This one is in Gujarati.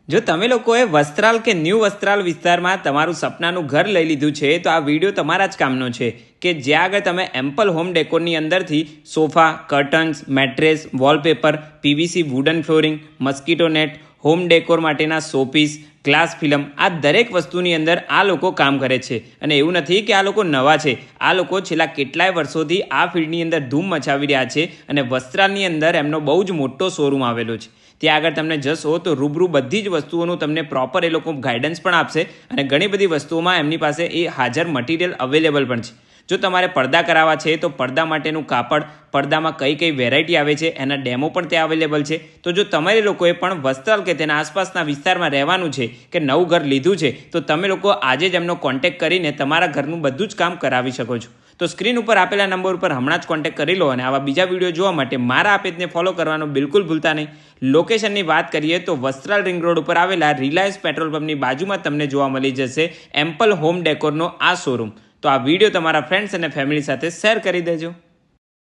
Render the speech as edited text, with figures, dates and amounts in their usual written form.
જો તમે લોકોએ વસ્ત્રાલ કે ન્યૂ વસ્ત્રાલ વિસ્તારમાં તમારું સપનાનું ઘર લઈ લીધું છે તો આ વિડીયો તમારા જ કામનો છે કે જ્યાં આગળ તમે એમ્પલ હોમ ડેકોરની અંદરથી sofa, curtains, mattress, wallpaper, PVC wooden flooring, mosquito net, home decor માટેના શોપીસ, ગ્લાસ ફિલ્મ, આ દરેક વસ્તુની અંદર આ લોકો કામ કરે છે. અને એવું નથી કે આ લોકો નવા છે, આ લોકો છેલ્લા કેટલાય વર્ષોથી આ ફિલ્ડની અંદર ધૂમ મચાવી રહ્યા છે અને વસ્ત્રાલની અંદર એમનો બહુ જ મોટો શોરૂમ આવેલો છે. ત્યાં આગળ તમને જશો તો રૂબરૂ બધી જ વસ્તુઓનું તમને પ્રોપર એ લોકો ગાઈડન્સ પણ આપશે અને ઘણી બધી વસ્તુઓમાં એમની પાસે એ હાજર મટીરિયલ અવેલેબલ પણ છે. જો તમારે પડદા કરાવવા છે તો પડદા માટેનું કાપડ, પડદામાં કઈ કઈ વેરાયટી આવે છે એના ડેમો પણ ત્યાં અવેલેબલ છે. તો જો તમારે લોકોએ પણ વસ્ત્રાલ કે તેના આસપાસના વિસ્તારમાં રહેવાનું છે કે નવું ઘર લીધું છે તો તમે લોકો આજે જ એમનો કોન્ટેક્ટ કરીને તમારા ઘરનું બધું જ કામ કરાવી શકો છો. તો સ્ક્રીન ઉપર આપેલા નંબર ઉપર હમણાં જ કોન્ટેક્ટ કરી લો અને આવા બીજા વિડીયો જોવા માટે મારા આ પેજને ફોલો કરવાનું બિલકુલ ભૂલતા નહીં. લોકેશનની વાત કરીએ તો વસ્ત્રાલ રિંગ રોડ ઉપર આવેલા રિલાયન્સ પેટ્રોલ પંપની બાજુમાં તમને જોવા મળી જશે એમ્પલ હોમ ડેકોરનો આ શોરૂમ. તો આ વિડીયો તમારા ફ્રેન્ડ્સ અને ફેમિલી સાથે શેર કરી દેજો.